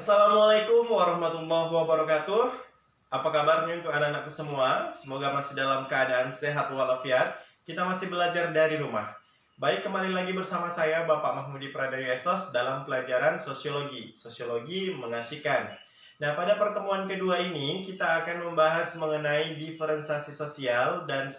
Assalamualaikum warahmatullahi wabarakatuh. Apa kabarnya untuk anak-anakku semua? Semoga masih dalam keadaan sehat walafiat. Kita masih belajar dari rumah. Baik, kembali lagi bersama saya Bapak Mahmudi Pradaya Esos dalam pelajaran sosiologi. Sosiologi mengasihkan. Nah, pada pertemuan kedua ini kita akan membahas mengenai diferensiasi sosial dan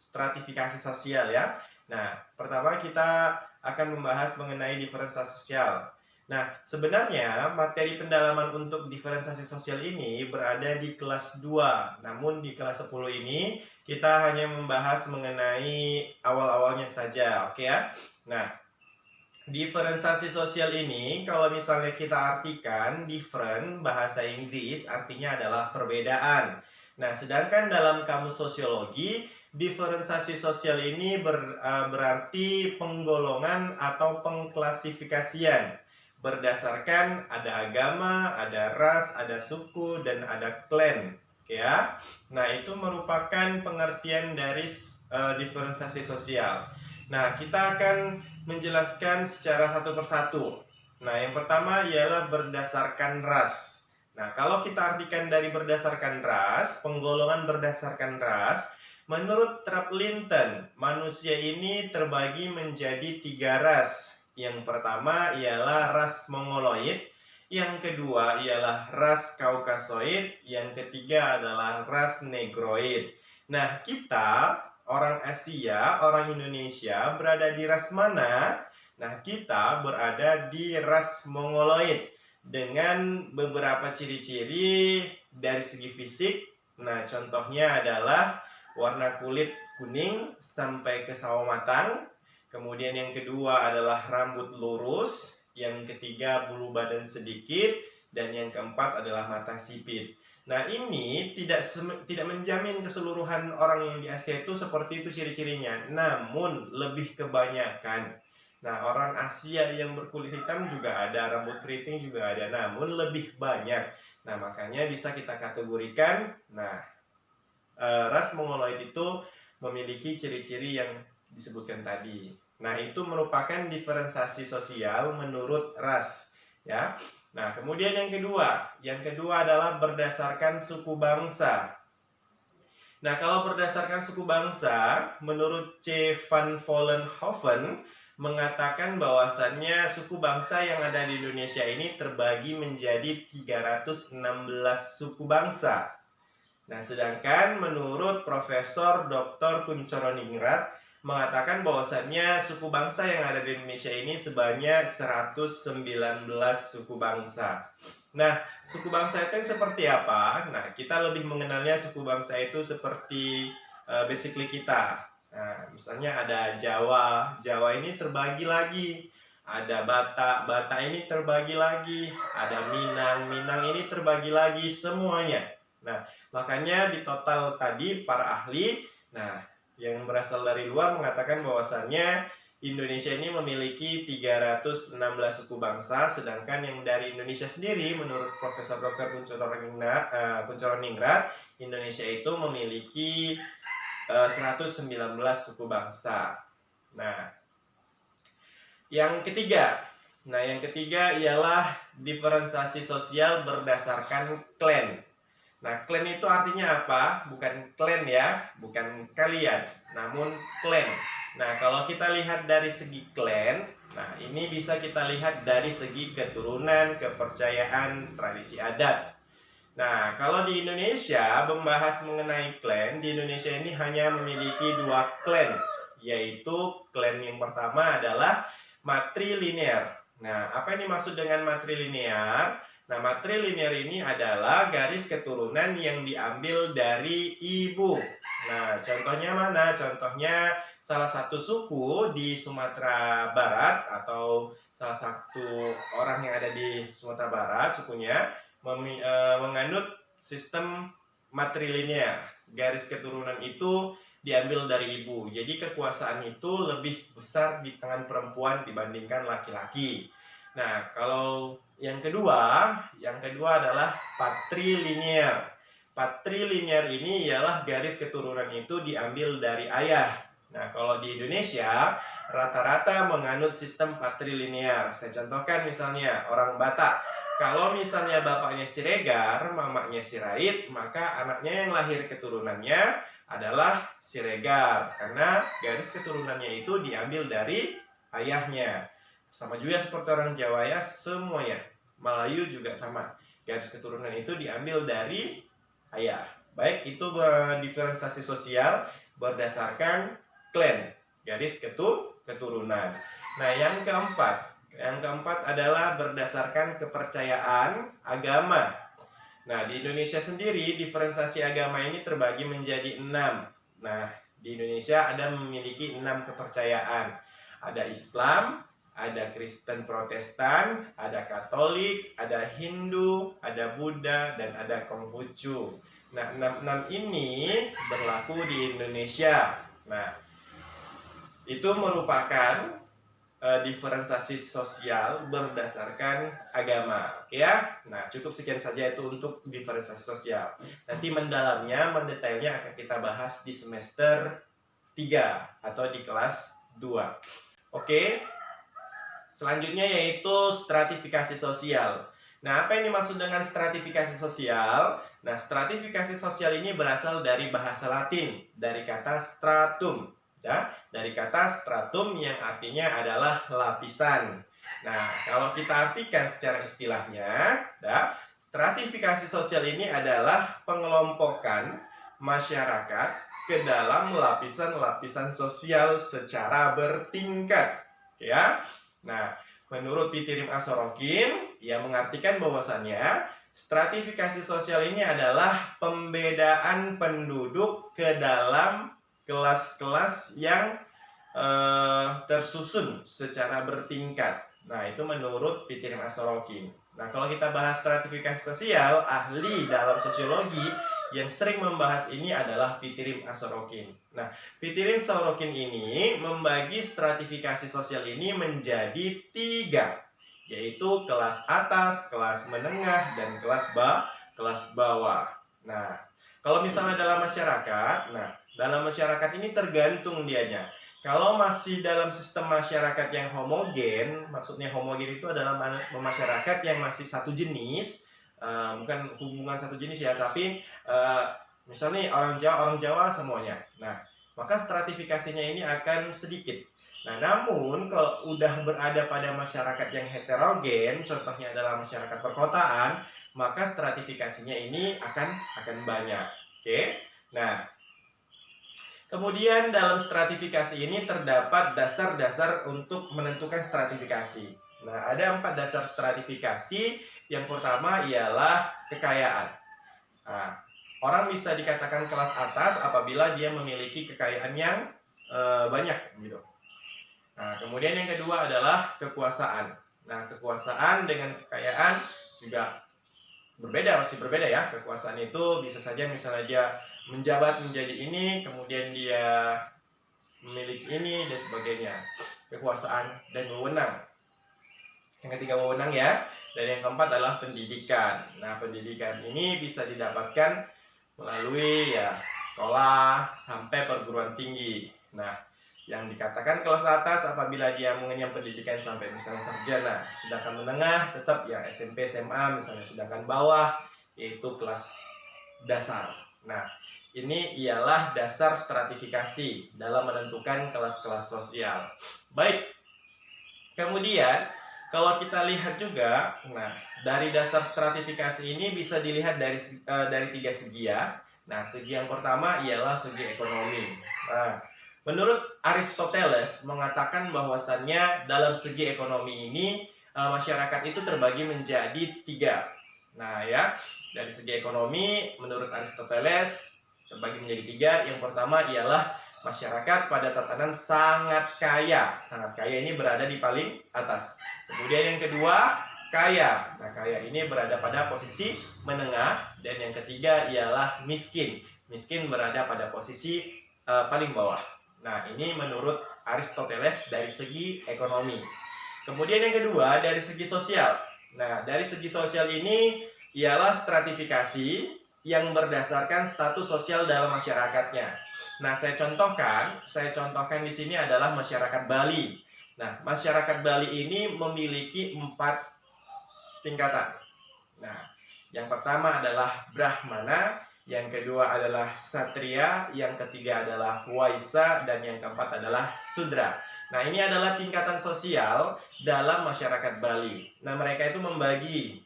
stratifikasi sosial ya. Nah, pertama kita akan membahas mengenai diferensiasi sosial. Nah, sebenarnya materi pendalaman untuk diferensiasi sosial ini berada di kelas 2. Namun di kelas 10 ini kita hanya membahas mengenai awal-awalnya saja, oke ya? Nah, diferensiasi sosial ini kalau misalnya kita artikan different bahasa Inggris artinya adalah perbedaan. Nah, sedangkan dalam kamus sosiologi diferensiasi sosial ini berarti penggolongan atau pengklasifikasian berdasarkan ada agama, ada ras, ada suku, dan ada klan, ya. Nah, itu merupakan pengertian dari diferensiasi sosial. Nah, kita akan menjelaskan secara satu persatu. Nah, yang pertama ialah berdasarkan ras. Nah, kalau kita artikan dari berdasarkan ras, penggolongan berdasarkan ras, menurut Traplinton, manusia ini terbagi menjadi 3 ras. Yang pertama ialah ras Mongoloid, yang kedua ialah ras Kaukasoid, yang ketiga adalah ras Negroid. Nah, kita orang Asia, orang Indonesia berada di ras mana? Nah, kita berada di ras Mongoloid dengan beberapa ciri-ciri dari segi fisik. Nah, contohnya adalah warna kulit kuning sampai ke sawo matang. Kemudian yang kedua adalah rambut lurus, yang ketiga bulu badan sedikit, dan yang keempat adalah mata sipit. Nah, ini tidak menjamin keseluruhan orang yang di Asia itu seperti itu ciri-cirinya, namun lebih kebanyakan. Nah, orang Asia yang berkulit hitam juga ada, rambut keriting juga ada, namun lebih banyak. Nah, makanya bisa kita kategorikan. Nah, ras Mongoloid itu memiliki ciri-ciri yang disebutkan tadi. Nah, itu merupakan diferensiasi sosial menurut ras, ya. Nah, kemudian yang kedua adalah berdasarkan suku bangsa. Nah, kalau berdasarkan suku bangsa, menurut C. van Vollenhoven mengatakan bahwasannya suku bangsa yang ada di Indonesia ini terbagi menjadi 316 suku bangsa. Nah, sedangkan menurut Profesor Dr. Kunchoroningrat mengatakan bahwasannya suku bangsa yang ada di Indonesia ini sebanyak 119 suku bangsa. Nah, suku bangsa itu seperti apa? Nah, kita lebih mengenalnya suku bangsa itu seperti basically kita. Nah, misalnya ada Jawa, Jawa ini terbagi lagi. Ada Batak, Batak ini terbagi lagi. Ada Minang, Minang ini terbagi lagi, semuanya. Nah, makanya di total tadi para ahli, nah, yang berasal dari luar mengatakan bahwasannya Indonesia ini memiliki 316 suku bangsa, sedangkan yang dari Indonesia sendiri menurut Profesor Dr. Kunchoroningrat, Indonesia itu memiliki 119 suku bangsa. Nah, yang ketiga ialah diferensiasi sosial berdasarkan klan. Nah, klan itu artinya apa? Bukan klan ya, bukan kalian, namun klan. Nah, kalau kita lihat dari segi klan, nah ini bisa kita lihat dari segi keturunan, kepercayaan, tradisi adat. Nah, kalau di Indonesia membahas mengenai klan, di Indonesia ini hanya memiliki 2 klan, yaitu klan yang pertama adalah matrilinear. Nah, apa yang dimaksud dengan matrilinear? Nah, matrilinear ini adalah garis keturunan yang diambil dari ibu. Nah, contohnya mana? Contohnya salah satu suku di Sumatera Barat atau salah satu orang yang ada di Sumatera Barat, sukunya menganut sistem matrilinear. Garis keturunan itu diambil dari ibu. Jadi kekuasaan itu lebih besar di tangan perempuan dibandingkan laki-laki. Nah, kalau yang kedua adalah patrilinear. Patrilinear ini ialah garis keturunan itu diambil dari ayah. Nah, kalau di Indonesia rata-rata menganut sistem patrilinear. Saya contohkan misalnya orang Batak. Kalau misalnya bapaknya Siregar, mamanya Sirait, maka anaknya yang lahir keturunannya adalah Siregar. Karena garis keturunannya itu diambil dari ayahnya. Sama juga seperti orang Jawa ya, semuanya. Melayu juga sama. Garis keturunan itu diambil dari ayah. Baik, itu diferensiasi sosial berdasarkan klan, garis keturunan. Nah, yang keempat adalah berdasarkan kepercayaan agama. Nah, di Indonesia sendiri diferensiasi agama ini terbagi menjadi 6. Nah, di Indonesia ada memiliki 6 kepercayaan. Ada Islam, ada Kristen Protestan, ada Katolik, ada Hindu, ada Buddha, dan ada Konghucu. Nah, 6 ini berlaku di Indonesia. Nah, itu merupakan diferensiasi sosial berdasarkan agama, oke ya. Nah, cukup sekian saja itu untuk diferensiasi sosial. Nanti mendetailnya akan kita bahas di semester 3 atau di kelas 2. Oke. Selanjutnya yaitu stratifikasi sosial. Nah, apa yang dimaksud dengan stratifikasi sosial? Nah, stratifikasi sosial ini berasal dari bahasa Latin, dari kata stratum. Ya, dari kata stratum yang artinya adalah lapisan. Nah, kalau kita artikan secara istilahnya, ya, stratifikasi sosial ini adalah pengelompokan masyarakat ke dalam lapisan-lapisan sosial secara bertingkat. Ya. Nah, menurut Pitirim As-Sorokin, ia mengartikan bahwasannya stratifikasi sosial ini adalah pembedaan penduduk ke dalam kelas-kelas yang tersusun secara bertingkat. Nah, itu menurut Pitirim As-Sorokin. Nah, kalau kita bahas stratifikasi sosial, ahli dalam sosiologi yang sering membahas ini adalah Pitirim As-Sorokin. Nah, Pitirim As-Sorokin ini membagi stratifikasi sosial ini menjadi 3, yaitu kelas atas, kelas menengah, dan kelas bawah. Nah, kalau misalnya dalam masyarakat, dalam masyarakat ini tergantung dianya. Kalau masih dalam sistem masyarakat yang homogen, maksudnya homogen itu adalah masyarakat yang masih satu jenis, bukan hubungan satu jenis ya, tapi misalnya orang Jawa semuanya. Nah, maka stratifikasinya ini akan sedikit. Nah, namun kalau udah berada pada masyarakat yang heterogen, contohnya adalah masyarakat perkotaan, maka stratifikasinya ini akan banyak. Oke. Nah, kemudian dalam stratifikasi ini terdapat dasar-dasar untuk menentukan stratifikasi. Nah, ada 4 dasar stratifikasi. Yang pertama ialah kekayaan. Nah, orang bisa dikatakan kelas atas apabila dia memiliki kekayaan yang banyak, gitu. Nah, kemudian yang kedua adalah kekuasaan. Nah, kekuasaan dengan kekayaan juga masih berbeda ya. Kekuasaan itu bisa saja misalnya dia menjabat menjadi ini, kemudian dia memiliki ini, dan sebagainya. Kekuasaan dan wewenang. Yang ketiga wewenang ya. Dan yang keempat adalah pendidikan. Nah, pendidikan ini bisa didapatkan melalui ya sekolah sampai perguruan tinggi. Nah, yang dikatakan kelas atas apabila dia mengenyam pendidikan sampai misalnya sarjana, sedangkan menengah tetap ya SMP, SMA misalnya, sedangkan bawah yaitu kelas dasar. Nah, ini ialah dasar stratifikasi dalam menentukan kelas-kelas sosial. Baik, kemudian kalau kita lihat juga, nah dari dasar stratifikasi ini bisa dilihat dari 3 segi ya. Nah, segi yang pertama ialah segi ekonomi. Nah, menurut Aristoteles mengatakan bahwasannya dalam segi ekonomi ini masyarakat itu terbagi menjadi 3. Nah ya, dari segi ekonomi menurut Aristoteles terbagi menjadi 3. Yang pertama ialah masyarakat pada tatanan sangat kaya. Sangat kaya ini berada di paling atas. Kemudian yang kedua, kaya. Nah, kaya ini berada pada posisi menengah. Dan yang ketiga ialah miskin. Miskin berada pada posisi paling bawah. Nah, ini menurut Aristoteles dari segi ekonomi. Kemudian yang kedua, dari segi sosial. Nah, dari segi sosial ini ialah stratifikasi yang berdasarkan status sosial dalam masyarakatnya. Nah, saya contohkan di sini adalah masyarakat Bali. Nah, masyarakat Bali ini memiliki 4 tingkatan. Nah, yang pertama adalah Brahmana, yang kedua adalah Satria, yang ketiga adalah Waisa, dan yang keempat adalah Sudra. Nah, ini adalah tingkatan sosial dalam masyarakat Bali. Nah, mereka itu membagi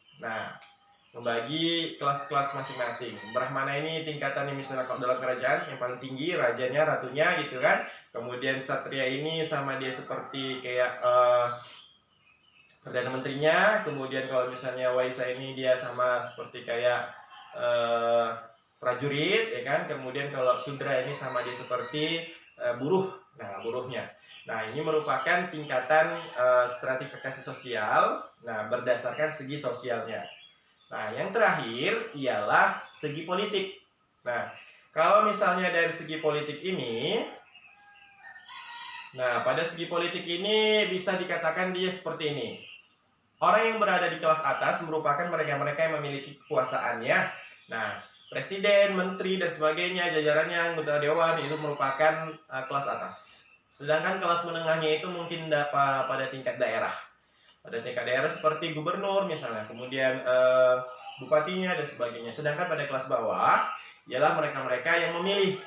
kelas-kelas masing-masing. Brahmana ini tingkatan yang misalnya kalau dalam kerajaan yang paling tinggi, rajanya, ratunya gitu kan. Kemudian Satria ini sama dia seperti kayak Perdana Menterinya. Kemudian kalau misalnya Waisa ini dia sama seperti kayak prajurit, ya kan. Kemudian kalau Sudra ini sama dia seperti buruh. Nah, buruhnya. Nah, ini merupakan tingkatan stratifikasi sosial. Nah, berdasarkan segi sosialnya. Nah, yang terakhir ialah segi politik. Nah, kalau misalnya dari segi politik ini, pada segi politik ini bisa dikatakan dia seperti ini. Orang yang berada di kelas atas merupakan mereka-mereka yang memiliki kekuasaannya. Nah, presiden, menteri, dan sebagainya, jajarannya, anggota dewan, itu merupakan kelas atas. Sedangkan kelas menengahnya itu mungkin pada tingkat daerah. Pada tingkat daerah seperti gubernur misalnya, kemudian bupatinya dan sebagainya. Sedangkan pada kelas bawah ialah mereka-mereka yang memilih,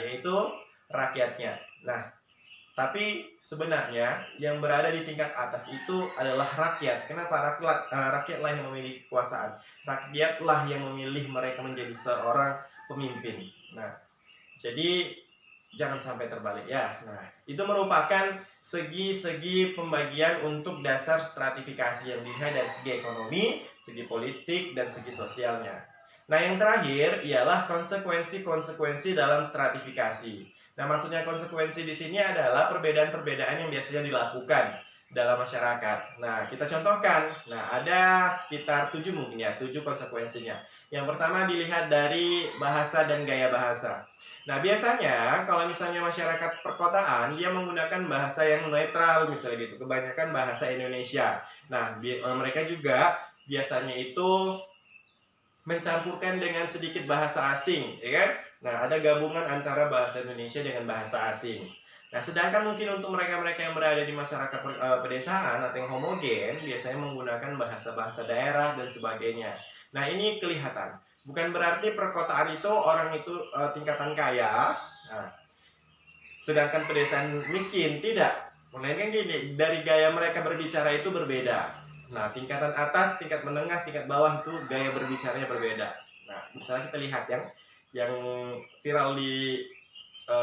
yaitu rakyatnya. Nah, tapi sebenarnya yang berada di tingkat atas itu adalah rakyat. Kenapa? Rakyatlah yang memilih kekuasaan. Rakyatlah yang memilih mereka menjadi seorang pemimpin. Nah, jadi jangan sampai terbalik ya. Nah, itu merupakan segi-segi pembagian untuk dasar stratifikasi yang dilihat dari segi ekonomi, segi politik, dan segi sosialnya. Nah, yang terakhir ialah konsekuensi-konsekuensi dalam stratifikasi. Nah, maksudnya konsekuensi di sini adalah perbedaan-perbedaan yang biasanya dilakukan dalam masyarakat. Nah, kita contohkan. Nah, ada sekitar 7 mungkin ya, 7 konsekuensinya. Yang pertama dilihat dari bahasa dan gaya bahasa. Nah, biasanya kalau misalnya masyarakat perkotaan, dia menggunakan bahasa yang netral misalnya gitu, kebanyakan bahasa Indonesia. Nah, mereka juga biasanya itu mencampurkan dengan sedikit bahasa asing, ya kan? Nah, ada gabungan antara bahasa Indonesia dengan bahasa asing. Nah, sedangkan mungkin untuk mereka-mereka yang berada di masyarakat pedesaan atau yang homogen, biasanya menggunakan bahasa-bahasa daerah dan sebagainya. Nah, ini kelihatan. Bukan berarti perkotaan itu orang itu tingkatan kaya, sedangkan pedesaan miskin, tidak. Melainkan gini, dari gaya mereka berbicara itu berbeda. Nah, tingkatan atas, tingkat menengah, tingkat bawah itu gaya berbicaranya berbeda. Nah, misalnya kita lihat yang viral di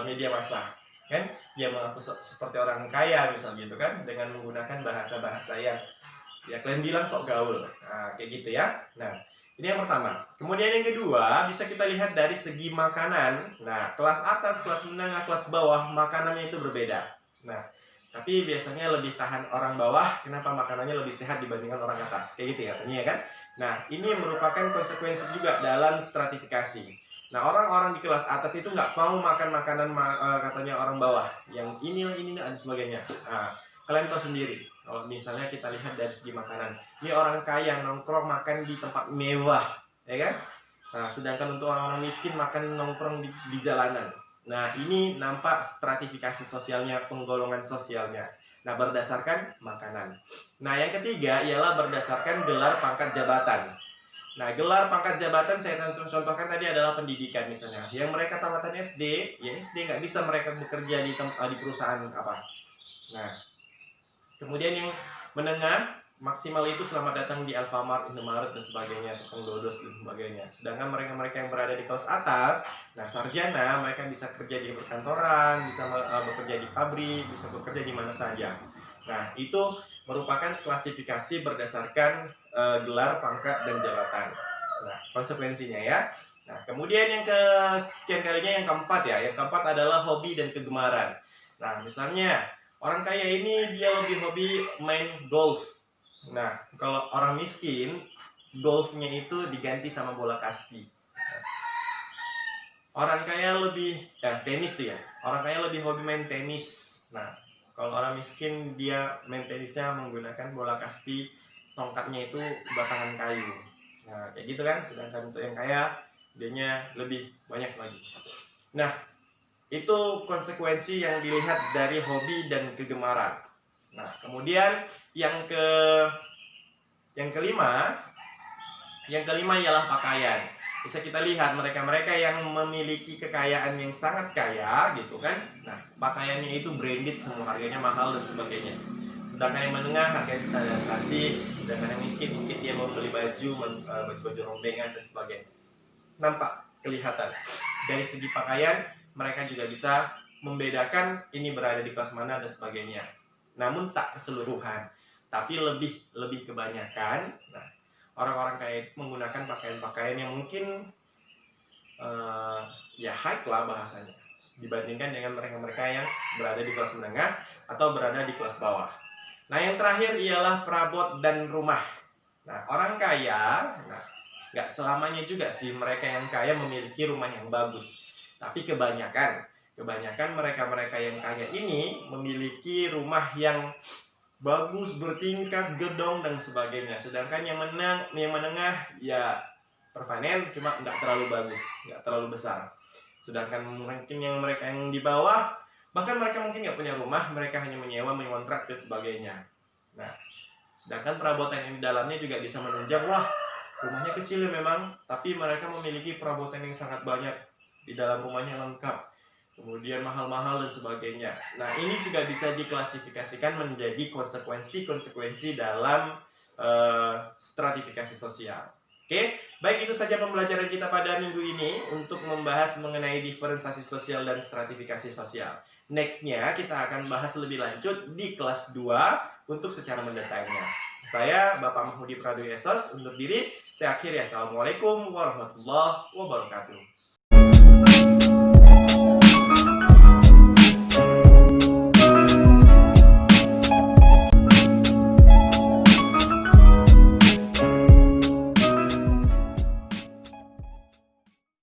media massa, kan? Dia mengaku seperti orang kaya misalnya gitu kan, dengan menggunakan bahasa-bahasa yang ya kalian bilang sok gaul. Nah, kayak gitu ya. Nah, ini yang pertama. Kemudian yang kedua, bisa kita lihat dari segi makanan. Nah, kelas atas, kelas menengah, kelas bawah, makanannya itu berbeda. Nah, tapi biasanya lebih tahan orang bawah. Kenapa? Makanannya lebih sehat dibandingkan orang atas. Kayak gitu ya, katanya ya kan? Nah, ini merupakan konsekuensi juga dalam stratifikasi. Nah, orang-orang di kelas atas itu nggak mau makan makanan katanya orang bawah. Yang ini, dan sebagainya. Nah, kalian tahu sendiri. Kalau misalnya kita lihat dari segi makanan, ini orang kaya nongkrong makan di tempat mewah, ya kan? Nah, sedangkan untuk orang-orang miskin makan nongkrong di jalanan. Nah, ini nampak stratifikasi sosialnya, penggolongan sosialnya. Nah, berdasarkan makanan. Nah, yang ketiga ialah berdasarkan gelar pangkat jabatan. Nah, gelar pangkat jabatan saya contohkan tadi adalah pendidikan misalnya. Yang mereka tamatan SD, ya SD nggak bisa mereka bekerja di perusahaan apa. Nah, kemudian yang menengah maksimal itu selamat datang di Alfamart, Indomaret dan sebagainya, tukang dodos dan sebagainya. Sedangkan mereka-mereka yang berada di kelas atas, nah sarjana, mereka bisa kerja di perkantoran, bisa bekerja di pabrik, bisa bekerja di mana saja. Nah, itu merupakan klasifikasi berdasarkan gelar, pangkat, dan jabatan. Nah, konsekuensinya ya. Nah, kemudian yang sekian kalinya yang keempat ya. Yang keempat adalah hobi dan kegemaran. Nah, misalnya orang kaya ini dia lebih hobi main golf. Nah, kalau orang miskin, golfnya itu diganti sama bola kasti. Orang kaya lebih, tenis tuh ya. Orang kaya lebih hobi main tenis. Nah, kalau orang miskin dia main tenisnya menggunakan bola kasti, tongkatnya itu batangan kayu. Nah, kayak gitu kan. Sedangkan untuk yang kaya, dianya lebih banyak lagi. Nah, itu konsekuensi yang dilihat dari hobi dan kegemaran. Nah, kemudian yang kelima Yang kelima ialah pakaian. Bisa kita lihat mereka-mereka yang memiliki kekayaan yang sangat kaya gitu kan. Nah, pakaiannya itu branded, semua harganya mahal dan sebagainya. Sedangkan yang menengah harganya standarisasi, sedangkan yang miskin mungkin dia membeli baju rombengan dan sebagainya. Nampak kelihatan dari segi pakaian mereka juga bisa membedakan ini berada di kelas mana dan sebagainya. Namun tak keseluruhan, tapi lebih kebanyakan. Nah, orang-orang kaya itu menggunakan pakaian-pakaian yang mungkin ya high lah bahasanya, dibandingkan dengan mereka-mereka yang berada di kelas menengah atau berada di kelas bawah. Nah, yang terakhir ialah perabot dan rumah. Nah, orang kaya, nggak selamanya juga sih mereka yang kaya memiliki rumah yang bagus. Tapi kebanyakan mereka-mereka yang kaya ini memiliki rumah yang bagus, bertingkat, gedong dan sebagainya. Sedangkan yang menengah ya permanen, cuma nggak terlalu bagus, nggak terlalu besar. Sedangkan mungkin yang mereka yang di bawah, bahkan mereka mungkin nggak punya rumah, mereka hanya menyewa, mengontrak dan sebagainya. Nah, sedangkan perabotan yang di dalamnya juga bisa menunjang, wah rumahnya kecil ya memang, tapi mereka memiliki perabotan yang sangat banyak, di dalam rumahnya lengkap, kemudian mahal-mahal dan sebagainya. Nah, ini juga bisa diklasifikasikan menjadi konsekuensi dalam stratifikasi sosial. Oke, baik, itu saja pembelajaran kita pada minggu ini untuk membahas mengenai diferensiasi sosial dan stratifikasi sosial. Nextnya kita akan bahas lebih lanjut di kelas 2 untuk secara mendetailnya. Saya Bapak Mahmudi Pradoyo Esos undur diri. Saya akhiri. Assalamualaikum warahmatullahi wabarakatuh.